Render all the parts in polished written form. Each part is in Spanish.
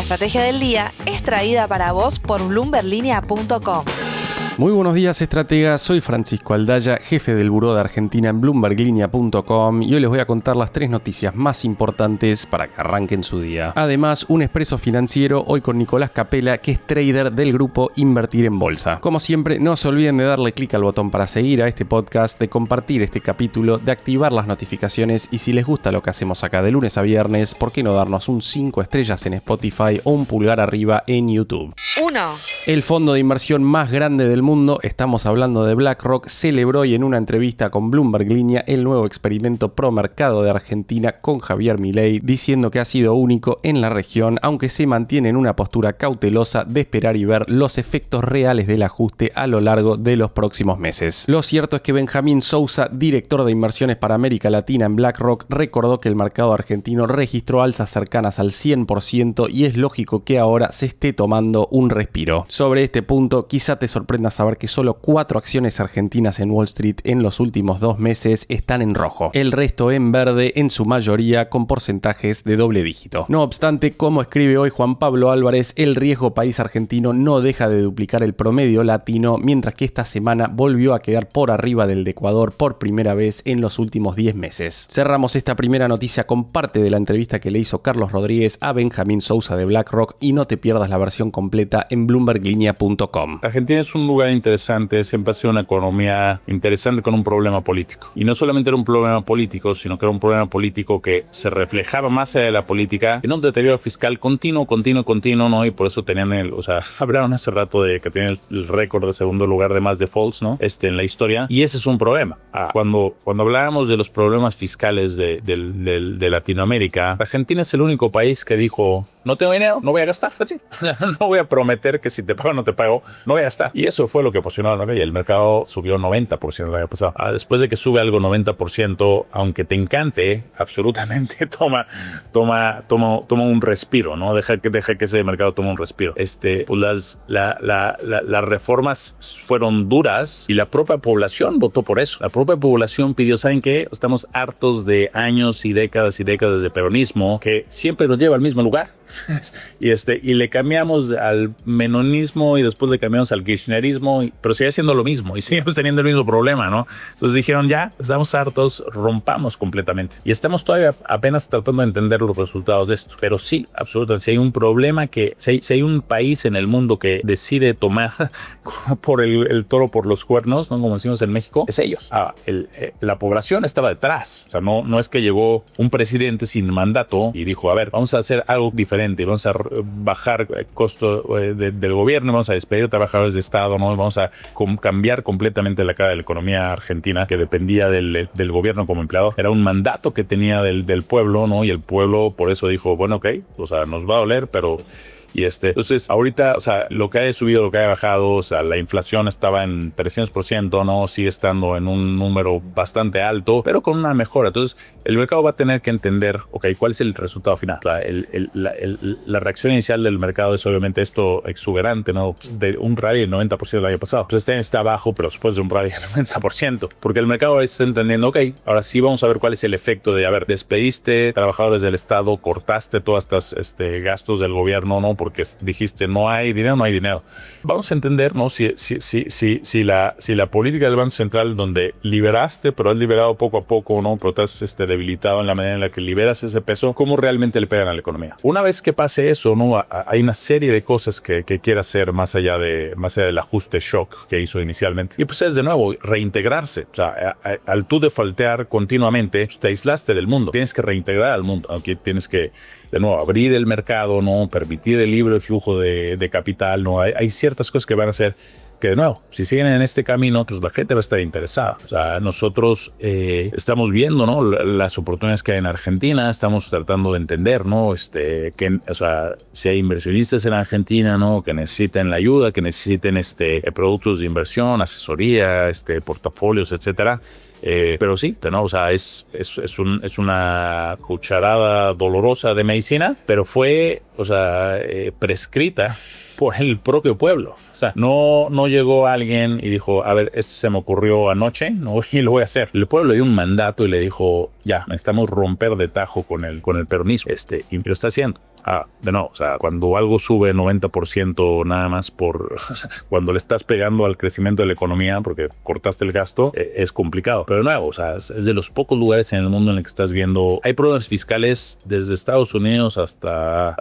estrategia del día es traída para vos por bloomberlinia.com. Muy buenos días, estrategas. Soy Francisco Aldaya, jefe del Buró de Argentina en bloomberlinia.com, y hoy les voy a contar las 3 noticias más importantes para que arranquen su día. Además, un expreso financiero hoy con Nicolás Capela, que es trader del grupo Invertir en Bolsa. Como siempre, no se olviden de darle clic al botón para seguir a este podcast, de compartir este capítulo, de activar las notificaciones y si les gusta lo que hacemos acá de lunes a viernes, ¿por qué no darnos un 5 estrellas en Spotify o un pulgar arriba en YouTube? 1. El fondo de inversión más grande del mundo, estamos hablando de BlackRock, celebró hoy en una entrevista con Bloomberg Línea el nuevo experimento pro mercado de Argentina con Javier Milei, diciendo que ha sido único en la región, aunque se mantiene en una postura cautelosa de esperar y ver los efectos reales del ajuste a lo largo de los próximos meses. Lo cierto es que Benjamín Sousa, director de inversiones para América Latina en BlackRock, recordó que el mercado argentino registró alzas cercanas al 100% y es lógico que ahora se esté tomando un respiro. Sobre este punto, quizá te sorprenda saber que solo 4 acciones argentinas en Wall Street en los últimos 2 meses están en rojo. El resto en verde, en su mayoría con porcentajes de doble dígito. No obstante, como escribe hoy Juan Pablo Álvarez, el riesgo país argentino no deja de duplicar el promedio latino, mientras que esta semana volvió a quedar por arriba del de Ecuador por primera vez en los últimos 10 meses. Cerramos esta primera noticia con parte de la entrevista que le hizo Carlos Rodríguez a Benjamín Sousa de BlackRock, y no te pierdas la versión completa en bloomberglinea.com. Argentina es un lugar interesante, siempre ha sido una economía interesante con un problema político. Y no solamente era un problema político, sino que era un problema político que se reflejaba más allá de la política en un deterioro fiscal continuo, ¿no? Y por eso tenían hablaron hace rato de que tienen el récord de segundo lugar de más defaults, ¿no? En la historia. Y ese es un problema. Cuando hablábamos de los problemas fiscales de Latinoamérica, Argentina es el único país que dijo: no tengo dinero, no voy a gastar. No voy a prometer que si te pago o no te pago, no voy a gastar. Y eso fue lo que posicionó a la y el mercado subió 90% el año pasado. Después de que sube algo 90%, aunque te encante, absolutamente toma un respiro, ¿no? Deja que ese mercado tome un respiro. Pues las reformas fueron duras y la propia población votó por eso. La propia población pidió: ¿saben qué? Estamos hartos de años y décadas de peronismo que siempre nos lleva al mismo lugar. Y le cambiamos al menonismo y después le cambiamos al kirchnerismo, pero sigue siendo lo mismo y seguimos teniendo el mismo problema, ¿no? Entonces dijeron: ya, estamos hartos, rompamos completamente. Y estamos todavía apenas tratando de entender los resultados de esto. Pero sí, absolutamente, si hay un problema, si hay un país en el mundo que decide tomar por el toro por los cuernos, ¿no? Como decimos en México, es ellos. La población estaba detrás. O sea, no es que llegó un presidente sin mandato y dijo: a ver, vamos a hacer algo diferente, vamos a bajar el costo del gobierno, vamos a despedir trabajadores de Estado, ¿no? Vamos a cambiar completamente la cara de la economía argentina, que dependía del gobierno como empleado. Era un mandato que tenía del pueblo, ¿no? Y el pueblo por eso dijo: bueno, ok, nos va a doler, pero... Entonces, ahorita, lo que ha subido, lo que ha bajado, la inflación estaba en 300%, ¿no? Sigue estando en un número bastante alto, pero con una mejora. Entonces, el mercado va a tener que entender, ok, ¿cuál es el resultado final? La reacción inicial del mercado es obviamente esto exuberante, ¿no? Pues de un rally del 90% del año pasado. Pues está bajo, pero después de un rally del 90%. Porque el mercado está entendiendo, ok, ahora sí vamos a ver cuál es el efecto de, despediste trabajadores del Estado, cortaste todas estas gastos del gobierno, ¿no? Porque dijiste: no hay dinero. Vamos a entender, ¿no? Si la política del Banco Central, donde liberaste, pero has liberado poco a poco, ¿no? Pero te has debilitado en la medida en la que liberas ese peso, ¿cómo realmente le pegan a la economía? Una vez que pase eso, ¿no? Hay una serie de cosas que quiere hacer más allá del ajuste shock que hizo inicialmente. Y pues es de nuevo reintegrarse. Al tú defaultear continuamente, pues te aislaste del mundo. Tienes que reintegrar al mundo. Aunque tienes que, de nuevo, abrir el mercado, ¿no? Permitir el libre flujo de capital, ¿no? Hay ciertas cosas que van a hacer que, de nuevo, si siguen en este camino, pues la gente va a estar interesada. Nosotros estamos viendo, ¿no? Las oportunidades que hay en Argentina, estamos tratando de entender, ¿no? Si hay inversionistas en Argentina, ¿no? Que necesiten la ayuda, que necesiten productos de inversión, asesoría, portafolios, etcétera. Pero sí, ¿no? Es una cucharada dolorosa de medicina, pero fue, prescrita por el propio pueblo. No llegó alguien y dijo: a ver, se me ocurrió anoche, ¿no? Y lo voy a hacer. El pueblo le dio un mandato y le dijo: ya, necesitamos romper de tajo con el peronismo. Y lo está haciendo. De nuevo, o sea, cuando algo sube 90% nada más cuando le estás pegando al crecimiento de la economía porque cortaste el gasto, es complicado. Pero de nuevo, o sea, es de los pocos lugares en el mundo en el que estás viendo, hay problemas fiscales desde Estados Unidos hasta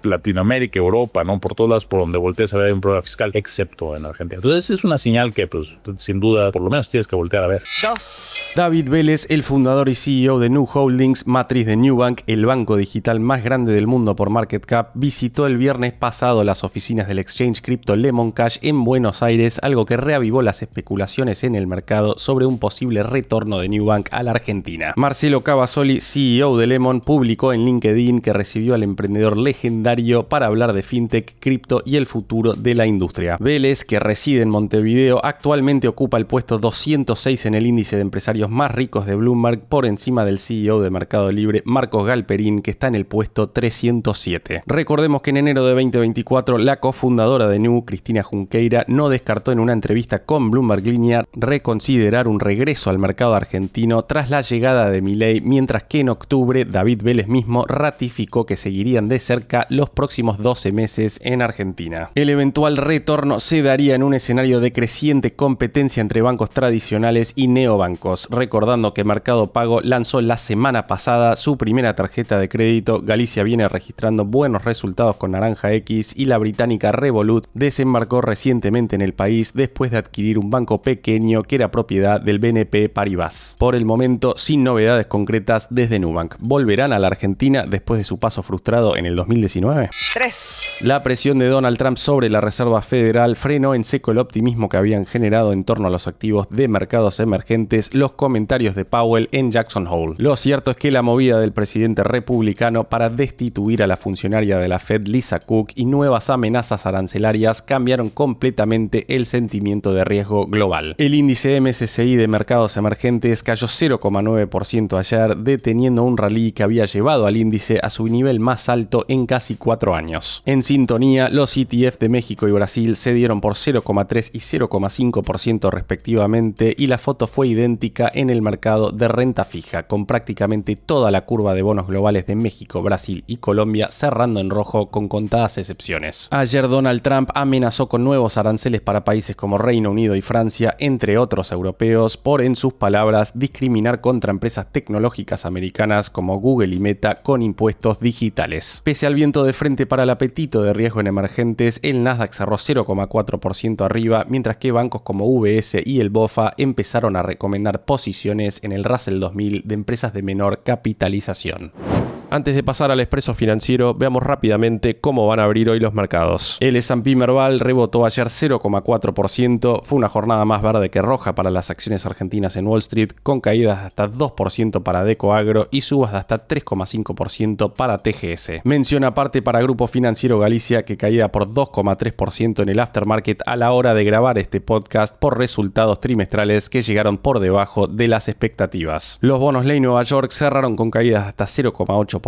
Latinoamérica, Europa, ¿no? Por todas las por donde voltees a ver hay un problema fiscal, excepto en Argentina. Entonces es una señal que, pues, sin duda, por lo menos tienes que voltear a ver. 2. David Vélez, el fundador y CEO de Nu Holdings, matriz de Nubank, el banco digital más grande del mundo por market cap, visitó el viernes pasado las oficinas del exchange cripto Lemon Cash en Buenos Aires, algo que reavivó las especulaciones en el mercado sobre un posible retorno de Nubank a la Argentina. Marcelo Cavazzoli, CEO de Lemon, publicó en LinkedIn que recibió al emprendedor legendario para hablar de fintech, cripto y el futuro de la industria. Vélez, que reside en Montevideo, actualmente ocupa el puesto 206 en el índice de empresarios más ricos de Bloomberg, por encima del CEO de Mercado Libre, Marcos Galperín, que está en el puesto 307. Recordemos que en enero de 2024, la cofundadora de Nu, Cristina Junqueira, no descartó en una entrevista con Bloomberg Línea reconsiderar un regreso al mercado argentino tras la llegada de Milei, mientras que en octubre David Vélez mismo ratificó que seguirían de cerca los próximos 12 meses en Argentina. El eventual retorno se daría en un escenario de creciente competencia entre bancos tradicionales y neobancos, recordando que Mercado Pago lanzó la semana pasada su primera tarjeta de crédito, Galicia viene registrando buenos resultados con Naranja X y la británica Revolut desembarcó recientemente en el país después de adquirir un banco pequeño que era propiedad del BNP Paribas. Por el momento, sin novedades concretas desde Nubank. ¿Volverán a la Argentina después de su paso frustrado en el 2019? 3. La presión de Donald Trump sobre la Reserva Federal frenó en seco el optimismo que habían generado en torno a los activos de mercados emergentes los comentarios de Powell en Jackson Hole. Lo cierto es que la movida del presidente republicano para destituir a la funcionaria de la Fed, Lisa Cook, y nuevas amenazas arancelarias cambiaron completamente el sentimiento de riesgo global. El índice MSCI de mercados emergentes cayó 0,9% ayer, deteniendo un rally que había llevado al índice a su nivel más alto en casi 4 años. En sintonía, los ETF de México y Brasil cedieron por 0,3 y 0,5% respectivamente, y la foto fue idéntica en el mercado de renta fija, con prácticamente toda la curva de bonos globales de México, Brasil y Colombia cerrando en rojo con contadas excepciones. Ayer Donald Trump amenazó con nuevos aranceles para países como Reino Unido y Francia, entre otros europeos, por, en sus palabras, discriminar contra empresas tecnológicas americanas como Google y Meta con impuestos digitales. Pese al viento de frente para el apetito de riesgo en emergentes, el Nasdaq cerró 0,4% arriba, mientras que bancos como UBS y el BofA empezaron a recomendar posiciones en el Russell 2000 de empresas de menor capitalización. Antes de pasar al expreso financiero, veamos rápidamente cómo van a abrir hoy los mercados. El S&P Merval rebotó ayer 0,4%, fue una jornada más verde que roja para las acciones argentinas en Wall Street, con caídas de hasta 2% para Decoagro y subas de hasta 3,5% para TGS. Mención aparte para Grupo Financiero Galicia, que caía por 2,3% en el aftermarket a la hora de grabar este podcast por resultados trimestrales que llegaron por debajo de las expectativas. Los bonos ley Nueva York cerraron con caídas de hasta 0,8%,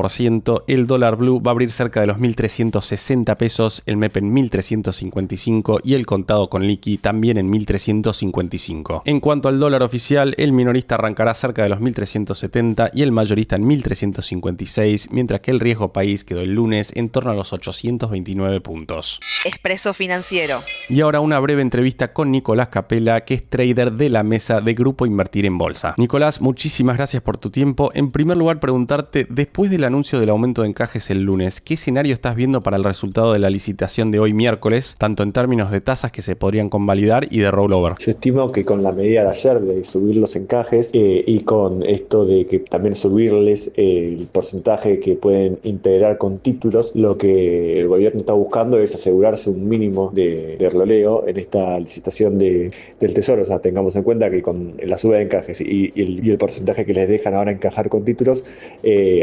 el dólar blue va a abrir cerca de los 1.360 pesos, el MEP en 1.355 y el contado con liqui también en 1.355. En cuanto al dólar oficial, el minorista arrancará cerca de los 1.370 y el mayorista en 1.356, mientras que el riesgo país quedó el lunes en torno a los 829 puntos. Expreso financiero. Y ahora una breve entrevista con Nicolás Capela, que es trader de la mesa de Grupo Invertir en Bolsa. Nicolás, muchísimas gracias por tu tiempo. En primer lugar, preguntarte, después del anuncio del aumento de encajes el lunes, ¿qué escenario estás viendo para el resultado de la licitación de hoy miércoles, tanto en términos de tasas que se podrían convalidar y de rollover? Yo estimo que con la medida de ayer de subir los encajes y con esto de que también subirles el porcentaje que pueden integrar con títulos, lo que el gobierno está buscando es asegurarse un mínimo de roleo en esta licitación del Tesoro. O sea, tengamos en cuenta que con la suba de encajes y el porcentaje que les dejan ahora encajar con títulos,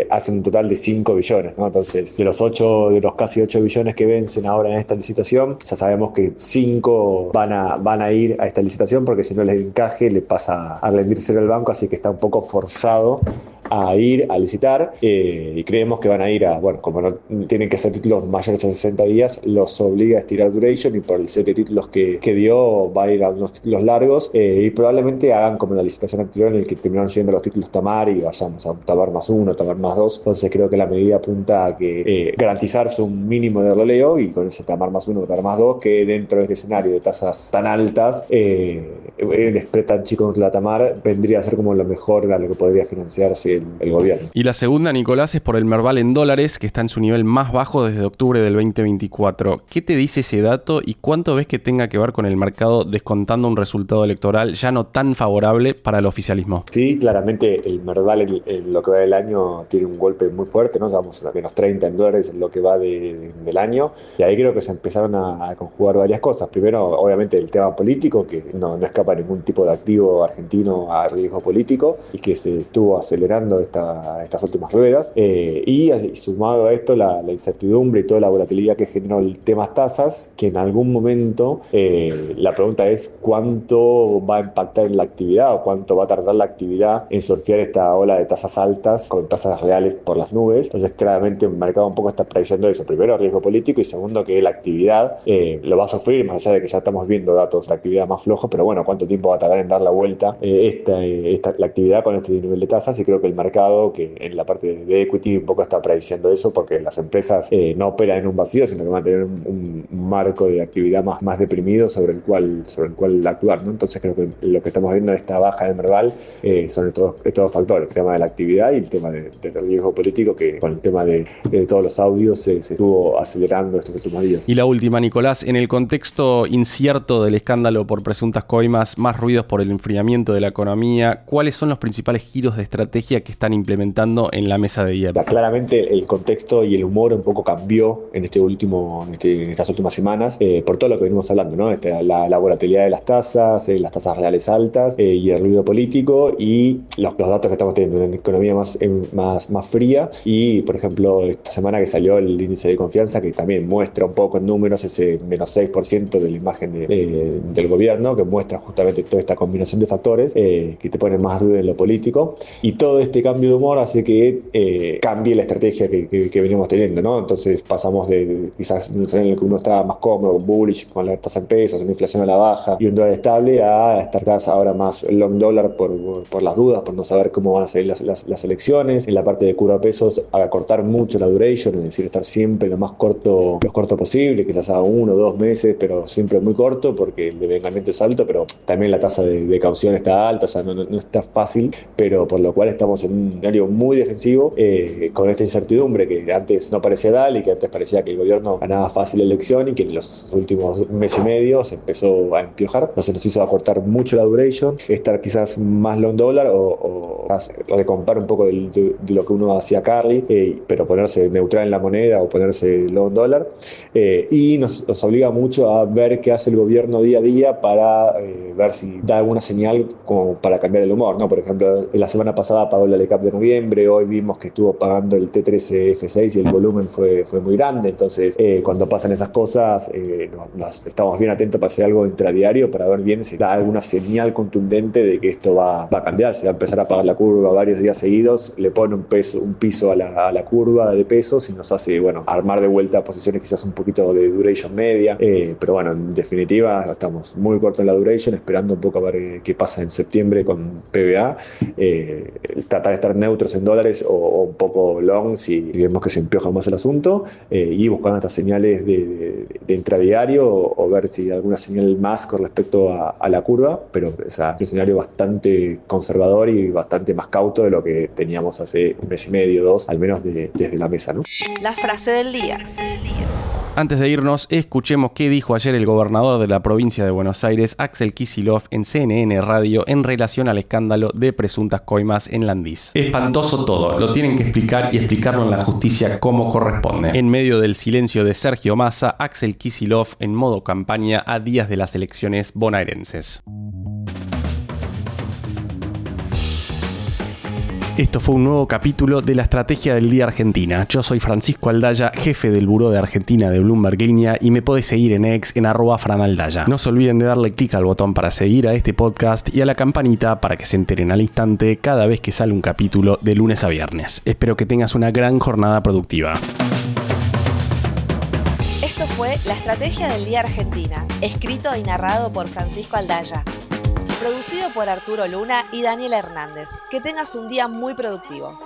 hacen un total de 5 billones, ¿no? Entonces, de los casi 8 billones que vencen ahora en esta licitación, ya sabemos que 5 van a ir a esta licitación, porque si no les encaje le pasa a rendirse al banco, así que está un poco forzado a ir a licitar y creemos que van a ir como no tienen que ser títulos mayores de 60 días, los obliga a estirar duration y por el set de títulos que dio va a ir a unos títulos largos y probablemente hagan como la licitación anterior en el que terminaron siendo los títulos Tamar y vayamos a un Tamar +1, Tamar +2. Entonces creo que la medida apunta a que garantizarse un mínimo de roleo y con ese Tamar +1, Tamar +2, que dentro de este escenario de tasas tan altas, el spread tan chico contra la Tamar vendría a ser como lo mejor a lo que podría financiarse el gobierno. Y la segunda, Nicolás, es por el Merval en dólares, que está en su nivel más bajo desde octubre del 2024. ¿Qué te dice ese dato y cuánto ves que tenga que ver con el mercado descontando un resultado electoral ya no tan favorable para el oficialismo? Sí, claramente el Merval en lo que va del año tiene un golpe muy fuerte, ¿no? Vamos a menos 30 en dólares en lo que va del año, y ahí creo que se empezaron a conjugar varias cosas. Primero, obviamente, el tema político, que no escapa ningún tipo de activo argentino a riesgo político y que se estuvo acelerando estas últimas ruedas. Y sumado a esto, la incertidumbre y toda la volatilidad que generó el tema tasas, que en algún momento la pregunta es cuánto va a impactar en la actividad o cuánto va a tardar la actividad en surfear esta ola de tasas altas con tasas reales por las nubes. Entonces, claramente, el mercado un poco está prediciendo eso. Primero, riesgo político y segundo, que la actividad lo va a sufrir, más allá de que ya estamos viendo datos de actividad más flojos, pero bueno, cuánto tiempo va a tardar en dar la vuelta la actividad con este nivel de tasas. Y creo que el mercado, que en la parte de equity un poco está prediciendo eso, porque las empresas no operan en un vacío, sino que van a tener un marco de actividad más deprimido sobre el cual actuar, ¿no? Entonces creo que lo que estamos viendo en esta baja de Merval son estos factores, el tema de la actividad y el tema del riesgo político, que con el tema de todos los audios se estuvo acelerando estos últimos días. Y la última, Nicolás, en el contexto incierto del escándalo por presuntas coimas, más ruidos por el enfriamiento de la economía, ¿cuáles son los principales giros de estrategia que están implementando en la mesa de IEP? Claramente el contexto y el humor un poco cambió en estas últimas semanas por todo lo que venimos hablando, ¿no? La volatilidad de las tasas reales altas y el ruido político y los datos que estamos teniendo en una economía más fría. Y por ejemplo, esta semana que salió el índice de confianza, que también muestra un poco en números ese menos 6% de la imagen del gobierno, que muestra justamente toda esta combinación de factores que te ponen más ruido en lo político, y todo este cambio de humor hace que cambie la estrategia que venimos teniendo, ¿no? Entonces pasamos de quizás en el que uno estaba más cómodo, bullish, con la tasa en pesos, una inflación a la baja y un dólar estable, a estar ahora más long dólar por las dudas, por no saber cómo van a salir las elecciones. En la parte de curva pesos, a cortar mucho la duration, es decir, estar siempre lo corto posible, quizás a 1 o 2 meses, pero siempre muy corto porque el devengamiento es alto, pero también la tasa de caución está alta, o sea, no está fácil, pero por lo cual estamos en un escenario muy defensivo con esta incertidumbre que antes no parecía tal y que antes parecía que el gobierno ganaba fácil la elección y que en los últimos mes y medio se empezó a empiojar. Entonces nos hizo acortar mucho la duration, estar quizás más long dólar o recomprar un poco de lo que uno hacía carry, pero ponerse neutral en la moneda o ponerse long dólar, y nos obliga mucho a ver qué hace el gobierno día a día para ver si da alguna señal como para cambiar el humor, ¿no? Por ejemplo, la semana pasada pagó la LECAP de noviembre, hoy vimos que estuvo pagando el T13F6 y el volumen fue muy grande. Entonces cuando pasan esas cosas nos estamos bien atentos para hacer algo intradiario para ver bien si da alguna señal contundente de que esto va a cambiar, si va a empezar a pagar la curva varios días seguidos, le pone un piso a la curva de pesos y nos hace, armar de vuelta posiciones quizás un poquito de duration media, pero bueno, en definitiva estamos muy cortos en la duration, esperando un poco a ver qué pasa en septiembre con PBA, tratar de estar neutros en dólares o un poco long si vemos que se empioja más el asunto, y buscando estas señales de intradiario o ver si hay alguna señal más con respecto a la curva, pero es un escenario bastante conservador y bastante más cauto de lo que teníamos hace un mes y medio, 2, al menos desde la mesa, ¿no? La frase del día. Antes de irnos, escuchemos qué dijo ayer el gobernador de la provincia de Buenos Aires, Axel Kicillof, en CNN Radio en relación al escándalo de presuntas coimas en Landis. Espantoso todo, lo tienen que explicar y explicarlo en la justicia como corresponde. En medio del silencio de Sergio Massa, Axel Kicillof en modo campaña a días de las elecciones bonaerenses. Esto fue un nuevo capítulo de la Estrategia del Día Argentina. Yo soy Francisco Aldaya, jefe del Buró de Argentina de Bloomberg Línea, y me podés seguir en X en @franaldaya. No se olviden de darle clic al botón para seguir a este podcast y a la campanita para que se enteren al instante cada vez que sale un capítulo de lunes a viernes. Espero que tengas una gran jornada productiva. Esto fue La Estrategia del Día Argentina, escrito y narrado por Francisco Aldaya. Producido por Arturo Luna y Daniela Hernández. Que tengas un día muy productivo.